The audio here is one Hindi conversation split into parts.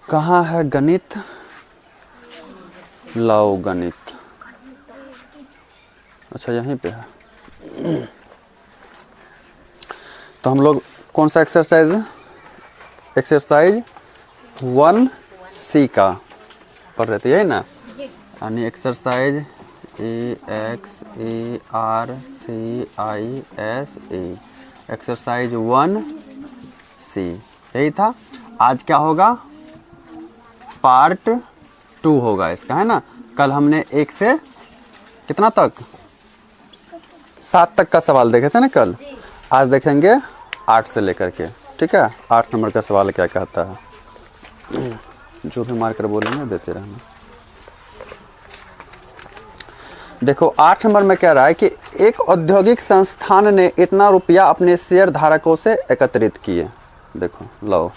कहाँ है गणित, लाओ गणित, अच्छा यहीं पे है। तो हम लोग कौन सा एक्सरसाइज 1C का पढ़ रहे थे, यही ना, यानी एक्सरसाइज EXERCISE, एक्सरसाइज 1C यही था। आज क्या होगा, पार्ट 2 होगा इसका, है ना। कल हमने 1 से कितना तक, 7 तक का सवाल देखे थे ना कल। आज देखेंगे 8 से लेकर के, ठीक है। 8 नंबर का सवाल क्या कहता है, जो भी मार्कर बोलेंगे देते रहना। देखो 8 नंबर में कह रहा है कि एक औद्योगिक संस्थान ने इतना रुपया अपने शेयर धारकों से एकत्रित किए। देखो लो,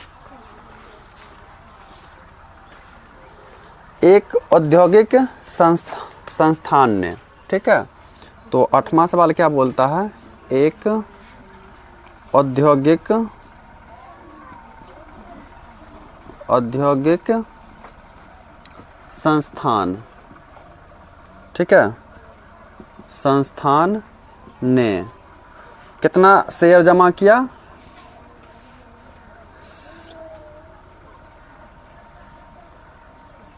एक औद्योगिक संस्थान ने, ठीक है। तो 8वां सवाल क्या बोलता है, एक औद्योगिक संस्थान, ठीक है, संस्थान ने कितना शेयर जमा किया,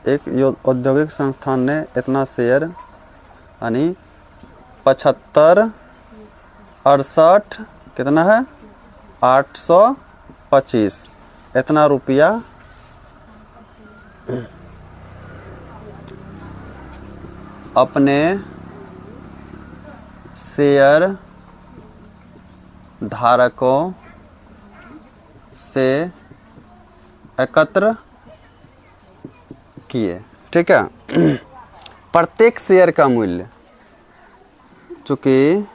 एक औद्योगिक संस्थान ने इतना शेयर यानी 75 68 कितना है 825 इतना रुपया अपने शेयर धारकों से एकत्र किए, ठीक है। प्रत्येक शेयर का मूल्य, चूँकि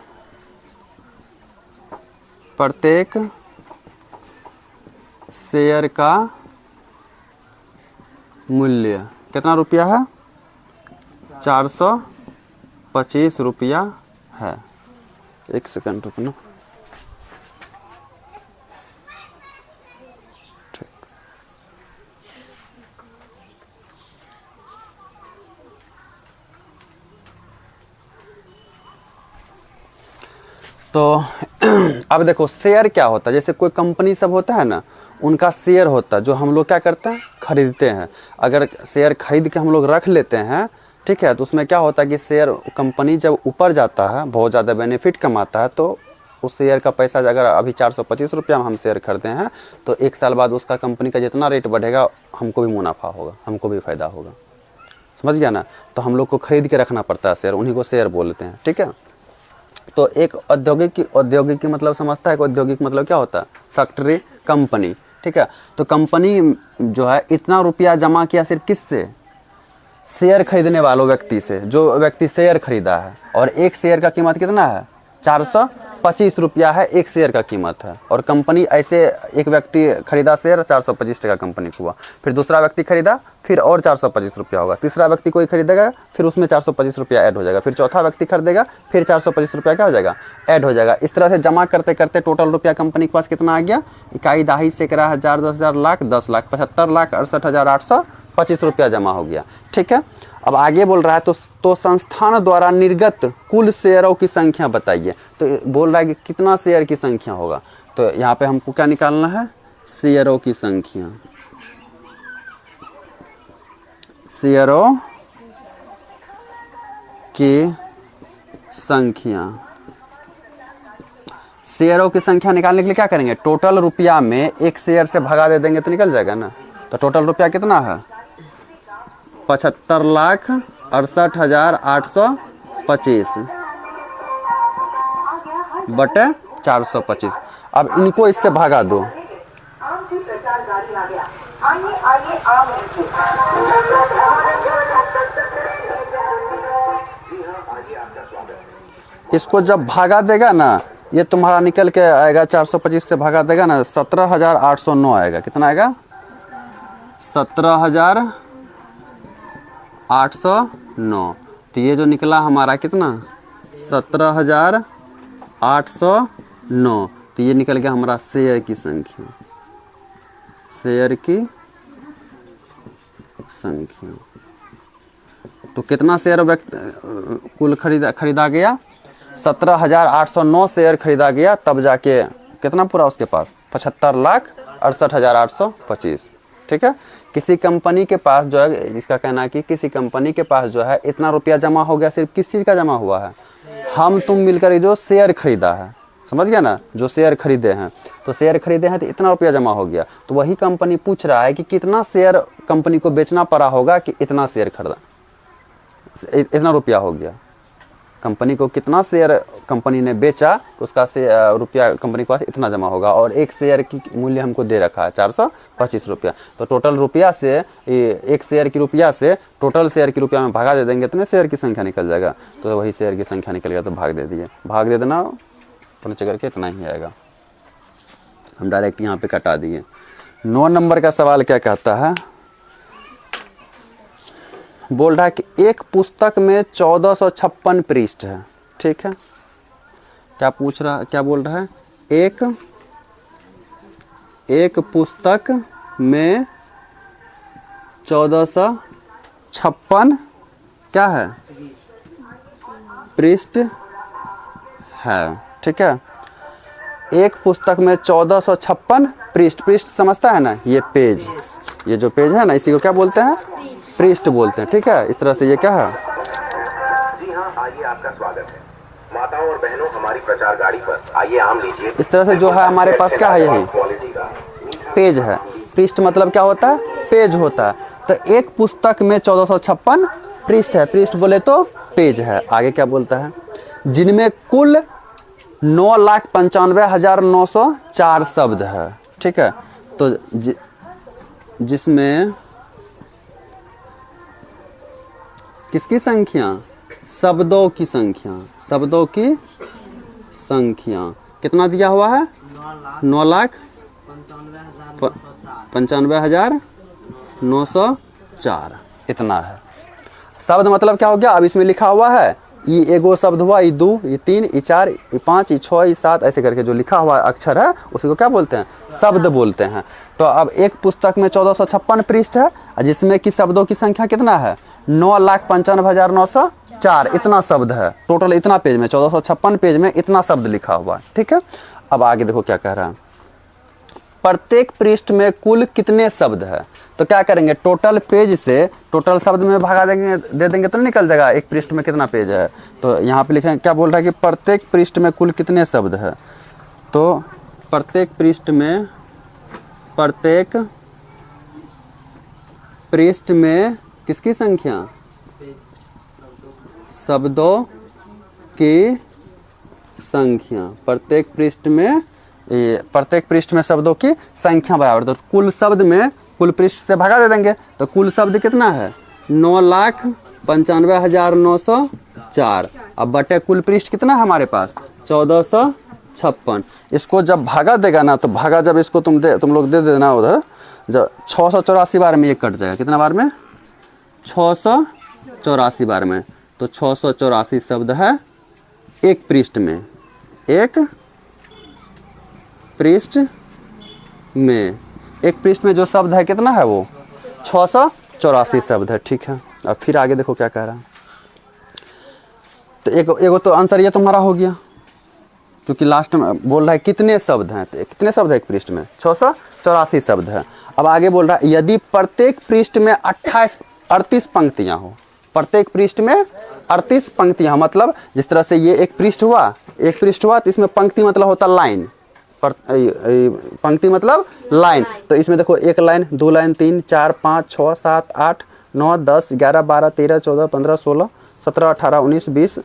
प्रत्येक शेयर का मूल्य कितना रुपया है, 425 रुपया है। एक सेकंड रुकना, ठीक। तो अब देखो शेयर क्या होता है, जैसे कोई कंपनी सब होता है ना, उनका शेयर होता है जो हम लोग क्या करते हैं, खरीदते हैं। अगर शेयर खरीद के हम लोग रख लेते हैं, ठीक है, तो उसमें क्या होता है कि शेयर कंपनी जब ऊपर जाता है, बहुत ज़्यादा बेनिफिट कमाता है, तो उस शेयर का पैसा अगर अभी 425 रुपया में हम शेयर खरीदते हैं, तो 1 साल बाद उसका कंपनी का जितना रेट बढ़ेगा हमको भी मुनाफा होगा, हमको भी फ़ायदा होगा, समझ गया ना। तो हम लोग को खरीद के रखना पड़ता है शेयर, उन्हीं को शेयर बोलते हैं, ठीक है। तो एक औद्योगिक की मतलब समझता है कि औद्योगिक मतलब क्या होता है, फैक्ट्री, कंपनी, ठीक है। तो कंपनी जो है इतना रुपया जमा किया सिर्फ किससे, शेयर खरीदने वालों व्यक्ति से, जो व्यक्ति शेयर खरीदा है। और एक शेयर का कीमत कितना है, 425 रुपया है, एक शेयर का कीमत है। और कंपनी ऐसे एक व्यक्ति खरीदा शेयर, 425 टका कंपनी को हुआ, फिर दूसरा व्यक्ति खरीदा, फिर और 425 रुपया होगा, तीसरा व्यक्ति कोई खरीदेगा, फिर उसमें 425 रुपया ऐड हो जाएगा, फिर चौथा व्यक्ति खरीदेगा, फिर 425 रुपया क्या हो जाएगा, ऐड हो जाएगा। इस तरह से जमा करते करते टोटल रुपया कंपनी के पास कितना आ गया, इकाई, दहाई, सैकड़ा, हजार, 10,000, लाख, 10 लाख, 75,68,825 रुपया जमा हो गया, ठीक है। अब आगे बोल रहा है तो संस्थान द्वारा निर्गत कुल शेयरों की संख्या बताइए। तो बोल रहा है कि कितना शेयर की संख्या होगा, तो यहाँ पे हमको क्या निकालना है, शेयरों की संख्या, शेयरों की संख्या। शेयरों की संख्या निकालने के लिए क्या करेंगे, टोटल रुपया में एक शेयर से भगा दे देंगे तो निकल जाएगा ना। तो टोटल रुपया कितना है, 75,68,825 बटे 425। अब इनको इससे भागा दो, इसको जब भागा देगा ना, ये तुम्हारा निकल के आएगा, 425 से भागा देगा ना, 17,809 आएगा। कितना आएगा, 17,809। तो ये जो निकला हमारा कितना, 17,809। तो ये निकल गया हमारा शेयर की संख्या, शेयर की संख्या। तो कितना शेयर कुल खरीदा गया? 17,809 शेयर खरीदा गया, तब जाके कितना पूरा उसके पास? 75,68,825। ठीक है। किसी कंपनी के पास जो है, इसका कहना है कि किसी कंपनी के पास जो है इतना रुपया जमा हो गया, सिर्फ किस चीज़ का जमा हुआ है? हम तुम मिलकर जो शेयर खरीदा है, समझ गया ना, जो शेयर खरीदे हैं, तो शेयर खरीदे हैं तो इतना रुपया जमा हो गया। तो वही कंपनी पूछ रहा है कि कितना शेयर कंपनी को बेचना पड़ा होगा कि इतना शेयर खरीदा, इतना रुपया हो गया। कंपनी को कितना शेयर कंपनी ने बेचा तो उसका रुपया कंपनी के पास इतना जमा होगा, और एक शेयर की मूल्य हमको दे रखा है 425 रुपया। तो टोटल रुपया से, एक शेयर की रुपया से टोटल शेयर की रुपया में भागा दे देंगे तो शेयर की संख्या निकल जाएगा। तो वही शेयर की संख्या निकल गया तो भाग दे दिए, भाग दे देना नीचे करके इतना ही आएगा। हम डायरेक्ट यहाँ पे कटा दिए। 9 नंबर का सवाल क्या कहता है? बोल रहा है कि एक पुस्तक में 1456 पृष्ठ है। ठीक है, क्या पूछ रहा, क्या बोल रहा है? एक पुस्तक में 1456 क्या है? पृष्ठ है। ठीक है, एक पुस्तक में 1456 पृष्ठ, पृष्ठ समझता है ना, ये पेज, ये जो पेज है ना, इसी को क्या बोलते हैं? पृष्ठ बोलते हैं। ठीक है, इस तरह से ये क्या है? जी हाँ, आइए, आपका स्वागत है। माताओं और बहनों, हमारी प्रचार गाड़ी पर आइए आम लीजिए। इस तरह से जो है हमारे पास क्या है? यही पेज है। पृष्ठ मतलब क्या होता है? पेज होता है। तो एक पुस्तक में 1456 पृष्ठ है, पृष्ठ बोले तो पेज है। आगे क्या बोलता है? जिनमें कुल 9,95,904 शब्द है। ठीक है, तो जिसमें किसकी संख्या? शब्दों की संख्या, शब्दों की संख्या कितना दिया हुआ है? 9,95,904 इतना है। शब्द मतलब क्या हो गया? अब इसमें लिखा हुआ है, ये एगो शब्द हुआ, ये 2, ये 3, ये 4, ये 5, ये 6, ये 7, ऐसे करके जो लिखा हुआ अक्षर है उसी को क्या बोलते हैं? शब्द बोलते हैं। तो अब एक पुस्तक में 1456 पृष्ठ है, जिसमें कि शब्दों की संख्या कितना है? 9,95,904 इतना शब्द है। टोटल इतना पेज में, 1456 पेज में इतना शब्द लिखा हुआ है। ठीक है, अब आगे देखो क्या कह रहा है। प्रत्येक पृष्ठ में कुल कितने शब्द है? तो क्या करेंगे? टोटल पेज से टोटल शब्द में भागा देंगे, दे देंगे तो निकल जाएगा एक पृष्ठ में कितना पेज है। तो यहाँ पे लिखेंगे, क्या बोल रहा है कि प्रत्येक पृष्ठ में कुल कितने शब्द है? तो प्रत्येक पृष्ठ में किसकी संख्या? शब्दों की संख्या। प्रत्येक पृष्ठ में शब्दों की संख्या बराबर। तो कुल शब्द में कुल पृष्ठ से भागा दे देंगे तो कुल शब्द कितना है? 9,95,904। अब बटे कुल पृष्ठ कितना है हमारे पास? 1456। इसको जब भागा देगा ना, तो भागा जब इसको तुम लोग दे देना उधर, जब 684 बार में ये कट जाएगा। कितना बार में? 684 बार में। तो 684 शब्द है एक पृष्ठ में। एक पृष्ठ में जो शब्द है कितना है? वो 684 शब्द है। ठीक है, अब फिर आगे देखो क्या कह रहा है। तो एगो तो आंसर ये तुम्हारा हो गया, क्योंकि लास्ट में बोल रहा है कितने शब्द हैं। तो कितने शब्द है एक पृष्ठ में? 684 शब्द है। अब आगे बोल रहा है यदि प्रत्येक पृष्ठ में 38 पंक्तियां हो। प्रत्येक पृष्ठ में 38 पंक्तियां, मतलब जिस तरह से ये एक पृष्ठ हुआ तो इसमें पंक्ति मतलब होता लाइन, पंक्ति मतलब लाइन। तो इसमें देखो 1 लाइन, 2 लाइन, 3, 4, 5, 6, 7, 8, 9, 10, 11, 12, 13, 14, 15, 16, 17, 18, 19, 20,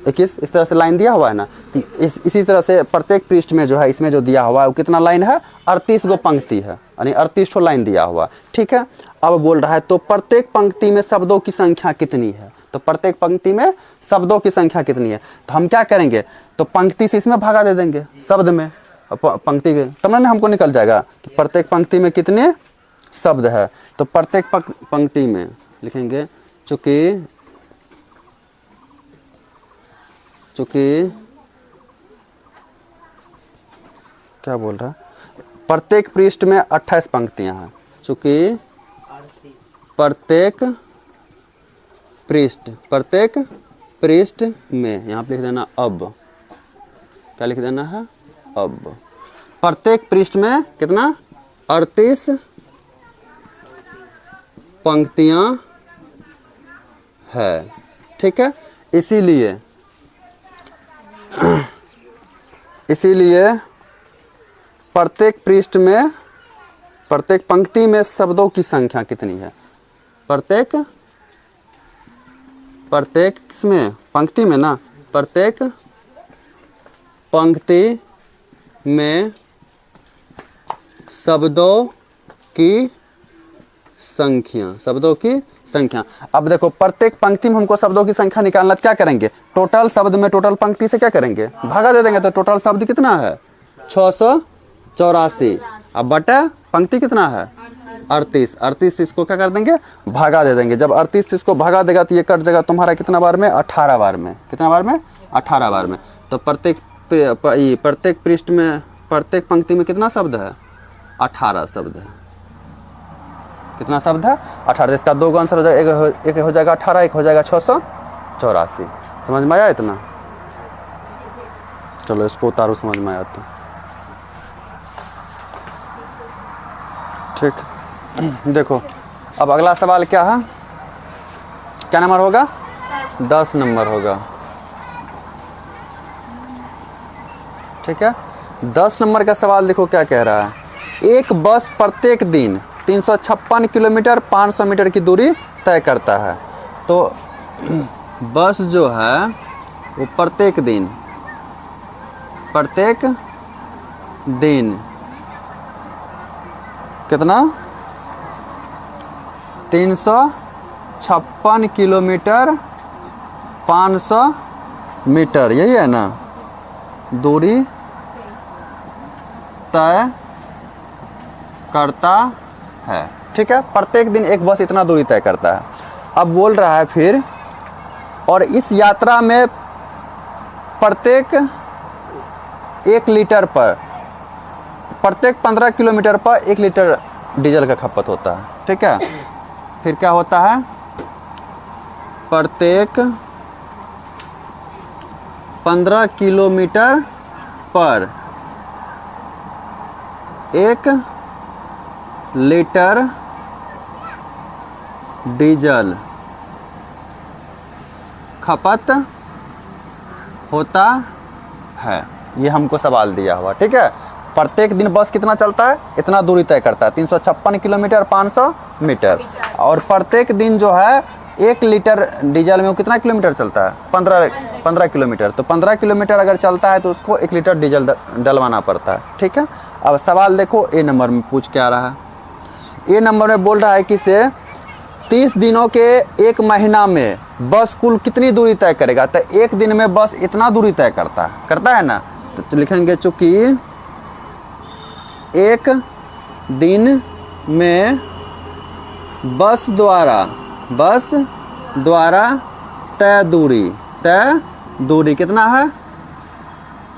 21 इस तरह से लाइन दिया हुआ है ना। इसी तरह से प्रत्येक पृष्ठ में जो है, इसमें जो दिया हुआ है वो कितना लाइन है? 38 गो पंक्ति है, यानी 38 लाइन दिया हुआ। ठीक है, अब बोल रहा है तो प्रत्येक पंक्ति में शब्दों की संख्या कितनी है? तो प्रत्येक पंक्ति में शब्दों की संख्या कितनी है? तो हम क्या करेंगे? तो पंक्ति से इसमें भागा दे देंगे शब्द में, पंक्ति के, तब ना हमको निकल जाएगा कि प्रत्येक पंक्ति में कितने शब्द है। तो प्रत्येक पंक्ति में लिखेंगे, चूंकि क्या बोल रहा है? प्रत्येक पृष्ठ में 28 पंक्तियां हैं, चूंकि प्रत्येक पृष्ठ में, यहाँ पे लिख देना अब, क्या लिख देना है, अब। प्रत्येक पृष्ठ में कितना, 38 पंक्तियां है, ठीक है। इसीलिए प्रत्येक पृष्ठ में, प्रत्येक पंक्ति में शब्दों की संख्या कितनी है, प्रत्येक किसमें, पंक्ति में ना, प्रत्येक पंक्ति में शब्दों की संख्या। अब देखो प्रत्येक पंक्ति में हमको शब्दों की संख्या निकालना, क्या करेंगे, टोटल शब्द में टोटल पंक्ति से क्या करेंगे, भागा दे देंगे। तो टोटल शब्द कितना है, 684। अब बटा पंक्ति कितना है, 38। इसको क्या कर देंगे, भागा दे देंगे। जब 38 इसको भागा देगा तो ये कट जाएगा तुम्हारा कितना बार में, 18 बार में। कितना बार में, 18 बार में। तो प्रत्येक पृष्ठ में, प्रत्येक पंक्ति में कितना शब्द है, 18 शब्द है। कितना शब्द है, 18। इसका 2 आंसर हो जाएगा, एक हो जाएगा 18, एक हो जाएगा 684। समझ में आया इतना? चलो इसको उतारो, समझ में आया तो ठीक। देखो अब अगला सवाल क्या है, क्या नंबर होगा, 10 नंबर होगा, ठीक है। 10 नंबर का सवाल देखो क्या कह रहा है, एक बस प्रत्येक दिन 356 किलोमीटर 500 मीटर की दूरी तय करता है। तो बस जो है वो प्रत्येक दिन कितना, 356 किलोमीटर 500 मीटर, यही है ना, दूरी तय करता है, ठीक है। प्रत्येक दिन एक बस इतना दूरी तय करता है। अब बोल रहा है फिर, और इस यात्रा में प्रत्येक 1 लीटर पर, प्रत्येक 15 किलोमीटर पर 1 लीटर डीजल का खपत होता है, ठीक है। फिर क्या होता है, प्रत्येक 15 किलोमीटर पर 1 लीटर डीजल खपत होता है। ये हमको सवाल दिया हुआ, ठीक है। प्रत्येक दिन बस कितना चलता है, इतना दूरी तय करता है, 356 किलोमीटर 500 मीटर। और प्रत्येक दिन जो है 1 लीटर डीजल में वो कितना किलोमीटर चलता है, 15 किलोमीटर। तो 15 किलोमीटर अगर चलता है तो उसको 1 लीटर डीजल डलवाना पड़ता है, ठीक है। अब सवाल देखो ए नंबर में पूछ के आ रहा है। ए नंबर में बोल रहा है कि से 30 दिनों के 1 महीना में बस कुल कितनी दूरी तय करेगा। तो एक दिन में बस इतना दूरी तय करता है ना। तो लिखेंगे चूँकि एक दिन में बस द्वारा तय दूरी कितना है,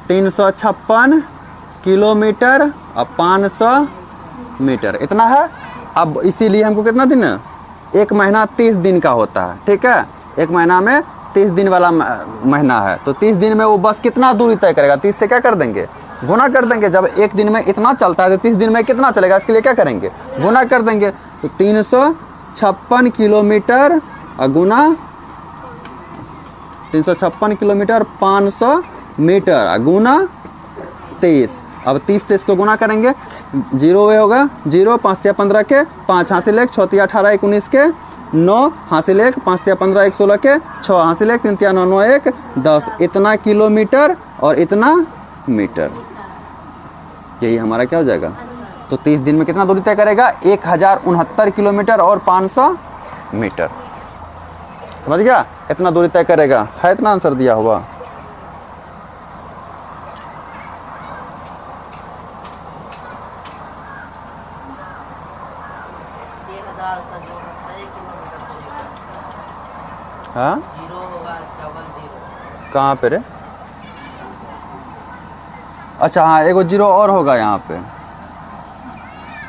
356 किलोमीटर और 500 मीटर, इतना है। अब इसीलिए हमको कितना दिन, 1 महीना 30 दिन का होता है, ठीक है। 1 महीना में 30 दिन वाला महीना है। तो 30 दिन में वो बस कितना दूरी तय करेगा, 30 से क्या कर देंगे, गुना कर देंगे। जब एक दिन में इतना चलता है तो 30 दिन में कितना चलेगा, इसके लिए क्या करेंगे, गुना कर देंगे। तो 356 किलोमीटर गुना 356 किलोमीटर 500 मीटर गुना 30। अब 30 से इसको गुना करेंगे, 0 होगा 0, 5 या 15 के 5 हासिल 1, 6 या 18 1 19 के 9 हासिल 1, 5 या 15 1 16 के 6 हासिल 1, 3 या 9 9 1 10। इतना किलोमीटर और इतना मीटर, यही हमारा क्या हो जाएगा। तो 30 दिन में कितना दूरी तय करेगा, 1069 किलोमीटर और 500 मीटर। समझ गया, इतना दूरी तय करेगा, है इतना आंसर दिया हुआ। हाँ, 0 होगा, डबल 0 कहाँ पे रे, अच्छा हाँ, एगो 0 और होगा यहाँ पे,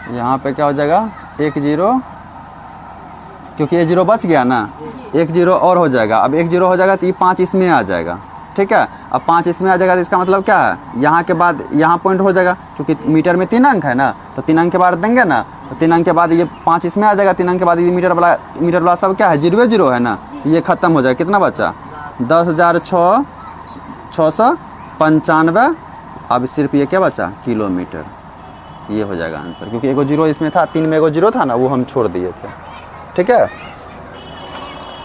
यहाँ पे क्या हो जाएगा 1 0, क्योंकि ये 0 बच गया ना, 1 0 और हो जाएगा। अब 1 0 हो जाएगा तो ये 5 इसमें आ जाएगा, ठीक है। अब 5 इसमें आ जाएगा तो इसका मतलब क्या है, यहाँ के बाद यहाँ पॉइंट हो जाएगा, क्योंकि मीटर में 3 अंक है ना, तो 3 अंक के बाद देंगे ना, तो 3 अंक के बाद ये 5 इसमें आ जाएगा, 3 अंक के बाद ये मीटर वाला सब क्या है 0 0 है ना, ये ख़त्म हो जाएगा। कितना बचा 10,695। अब सिर्फ ये क्या बचा किलोमीटर, ये हो जाएगा आंसर, क्योंकि एगो 0 इसमें था, 3 में एगो 0 था ना, वो हम छोड़ दिए थे, ठीक है।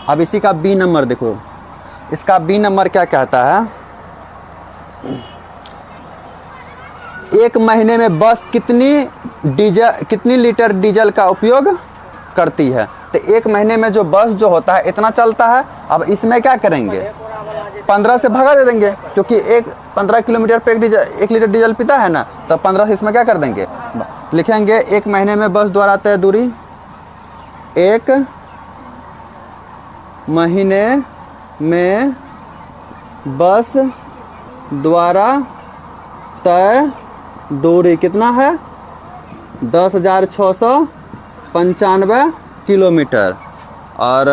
अब इसी का बी नंबर देखो, इसका बी नंबर क्या कहता है, 1 महीने में बस कितनी लीटर डीजल का उपयोग करती है। तो 1 महीने में जो बस जो होता है इतना चलता है। अब इसमें क्या करेंगे 15 से भगा दे देंगे, क्योंकि 15 किलोमीटर पे 1 लीटर डीजल पीता है ना, तो 15 से इसमें क्या कर देंगे, लिखेंगे 1 महीने में बस द्वारा तय दूरी, 1 महीने में बस द्वारा तय दूरी कितना है 10,695 किलोमीटर। और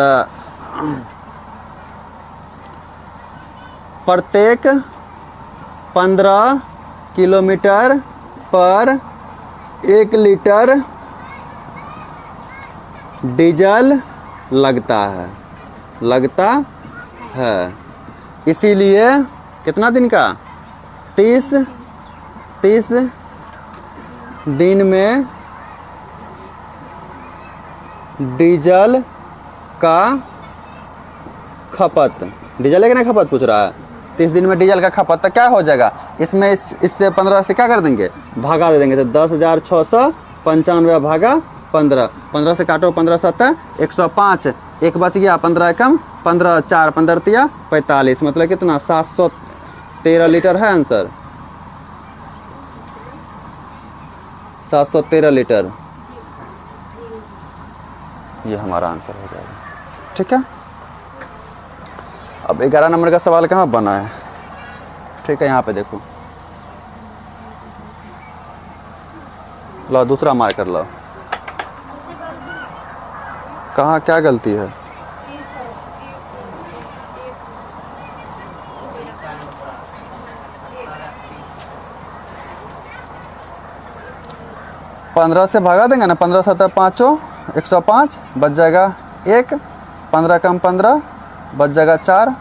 प्रत्येक 15 किलोमीटर पर 1 लीटर डीजल लगता है। इसीलिए कितना दिन का 30 दिन में डीजल का खपत, डीजल है कि नहीं खपत पूछ रहा है, 30 दिन में डीजल का खपत, तो क्या हो जाएगा इसमें इससे 15 से क्या कर देंगे भागा दे देंगे, तो 10,695 भागा 15, 15 से काटो 15 7 105, 1 बच गया, 15 कम 15 4 15 तिया 45, मतलब कितना 713 लीटर है आंसर, 713 लीटर, ये हमारा आंसर हो जाएगा, ठीक है। अब 11 नंबर का सवाल कहाँ बना है, ठीक है, यहाँ पे देखो, लो दूसरा मार्क कर लो, कहाँ क्या गलती है, पंद्रह से भागा देंगे ना, 15 7 5 105 बच जाएगा 1, 15 कम 15 बच जाएगा 4,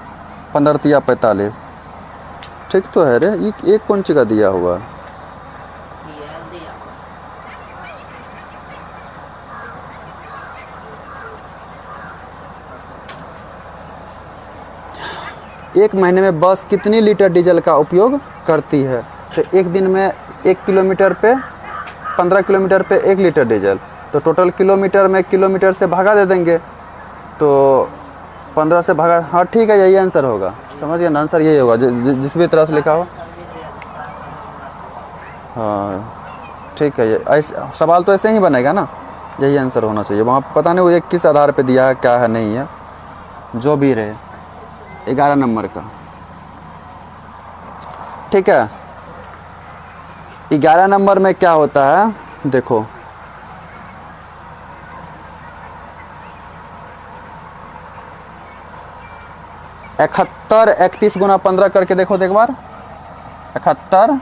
15 तिया 45, ठीक तो है रे। ये एक कौन सी का दिया हुआ है, एक महीने में बस कितनी लीटर डीजल का उपयोग करती है। तो एक दिन में 1 किलोमीटर पे 15 किलोमीटर पे 1 लीटर डीजल, तो टोटल किलोमीटर में किलोमीटर से भागा दे देंगे, तो 15 से भागा, हाँ ठीक है, यही आंसर होगा, समझ गया ना, आंसर यही होगा जिस भी तरह से लिखा हो, हाँ ठीक है। ये ऐसे सवाल तो ऐसे ही बनेगा ना, यही आंसर होना चाहिए। वहाँ पता नहीं वो एक किस आधार पे दिया है, क्या है नहीं है, जो भी रहे। 11 नंबर का, ठीक है। 11 नंबर में क्या होता है देखो, इकहत्तर 31 गुना 15 करके देखो तो एक बार, 71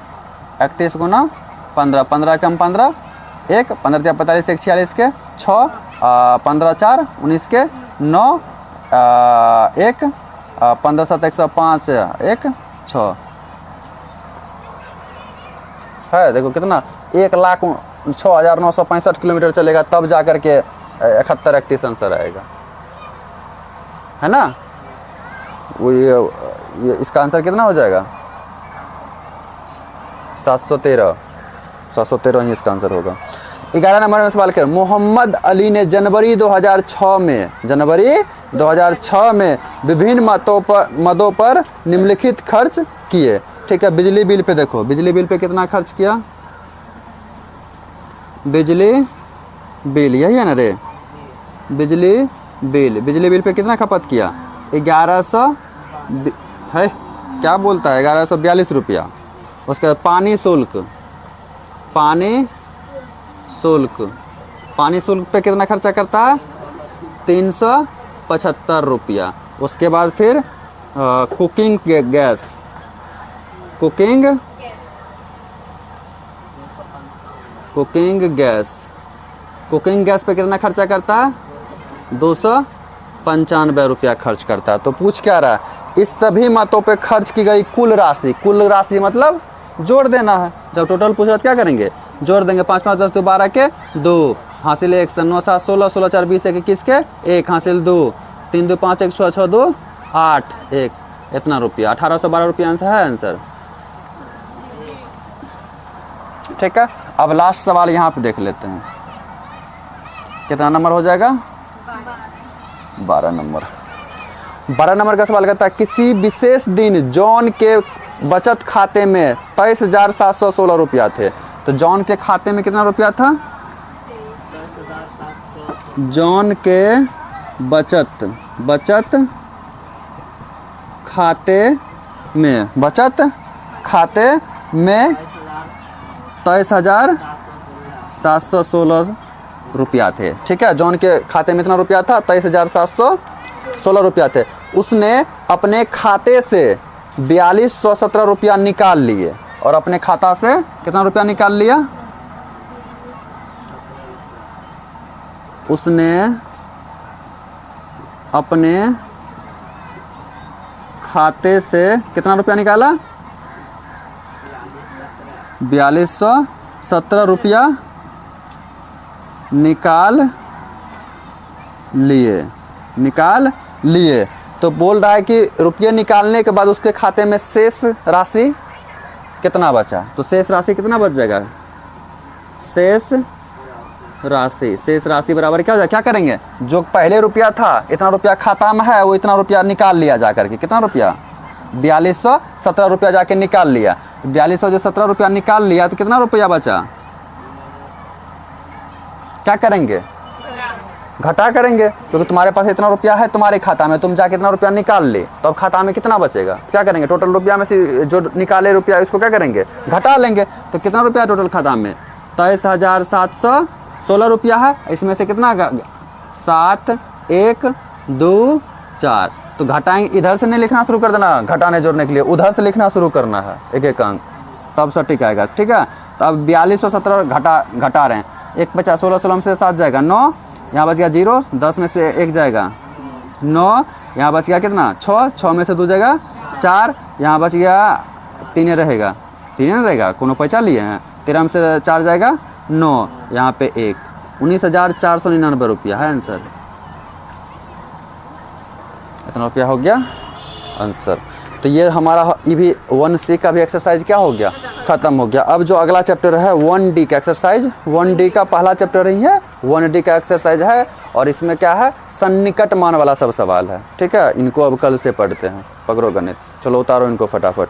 31 गुना 15, 15 कम 15 1, 15 तिया 45 1 46 के 6, 15 4 19 के 9, 1, 15 7 105 1 6 है। देखो कितना 1,06,965 किलोमीटर चलेगा, तब जा कर के 71 31 आंसर आएगा, है ना। वो ये इसका आंसर कितना हो जाएगा 713 ही इसका आंसर होगा। 11 नंबर में सवाल कर, मोहम्मद अली ने जनवरी 2006 में विभिन्न मदों पर निम्नलिखित खर्च किए, ठीक है। बिजली बिल पे देखो, बिजली बिल पे कितना खर्च किया, बिजली बिल यही है ना रे, बिजली बिल पे कितना खपत किया 1100 है, क्या बोलता है 1142 रुपया। उसके बाद पानी शुल्क, पानी शुल्क पे कितना खर्चा करता है? 375 रुपया। उसके बाद फिर cooking gas, cooking gas, cooking gas पे कितना खर्चा करता है? 295 रुपया खर्च करता है। तो पूछ क्या रहा है? इस सभी मतों पे खर्च की गई कुल राशि मतलब जोड़ देना है। जब टोटल पूछ रहा क्या करेंगे? जोड़ देंगे। 5 5 10 2 12 के 2 हासिल 1 9 7 16 16 4 20 1 21 के 1 हासिल 2 3 2 5 1 6 6 2 8 1 इतना रुपया 1812 रुपया आंसर है आंसर। ठीक है, अब लास्ट सवाल यहाँ पे देख लेते हैं कितना नंबर हो जाएगा? 12 नंबर। 12 नंबर का सवाल कहता है किसी विशेष दिन जॉन के बचत खाते में 23,716 रुपया थे। तो जॉन के खाते में कितना रुपया था? 23,700। जॉन के बचत खाते में 23,716 रुपया थे। ठीक है, जॉन के खाते में इतना रुपया था? 23,716 रुपया थे। उसने अपने खाते से 4217 रुपया निकाल लिए और अपने खाता से कितना रुपया निकाल लिया? उसने अपने खाते से कितना रुपया निकाला? 4217 रुपया निकाल लिए। तो बोल रहा है कि रुपये निकालने के बाद उसके खाते में शेष राशि कितना बचा? तो शेष राशि कितना बच जाएगा? शेष राशि बराबर क्या हो जाएगा? क्या करेंगे? जो पहले रुपया था इतना रुपया खाता में है, वो इतना रुपया निकाल लिया जा करके। कितना रुपया? 4217 रुपया जाके निकाल लिया। तो 4217 रुपया निकाल लिया तो कितना रुपया बचा? क्या करेंगे? घटा करेंगे, क्योंकि तुम्हारे पास इतना रुपया है तुम्हारे खाता में, तुम जाके इतना रुपया निकाल ले तो अब खाता में कितना बचेगा? क्या करेंगे? टोटल रुपया में से जो निकाले रुपया इसको क्या करेंगे? घटा लेंगे। तो कितना रुपया टोटल खाता में? 23,716 रुपया है। इसमें से कितना? 7 1 2 4। तो घटाएंगे, इधर से नहीं लिखना शुरू कर देना घटाने जोड़ने के लिए, उधर से लिखना शुरू करना है एक एक अंक, तब सटीक आएगा। ठीक है, तो अब 4217 घटा रहे हैं। 1 50 16 16 में से 7 जाएगा 9, यहाँ बच गया 0, 10 में से 1 जाएगा 9, यहाँ बच गया कितना? 6, 6 में से 2 जाएगा 4, यहाँ बच गया 3 रहेगा, 3 रहेगा, कोनो पैसा लिए हैं। 13 में से 4 जाएगा 9, यहाँ पे 1, 19,499 रुपया है आंसर। इतना रुपया हो गया आंसर। तो ये हमारा ये भी 1C का भी एक्सरसाइज क्या हो गया? ख़त्म हो गया। अब जो अगला चैप्टर है 1D का एक्सरसाइज, 1D का पहला चैप्टर ही है, 1D का एक्सरसाइज है और इसमें क्या है? सन्निकट मान वाला सब सवाल है। ठीक है, इनको अब कल से पढ़ते हैं। पकड़ो गणित, चलो उतारो इनको फटाफट।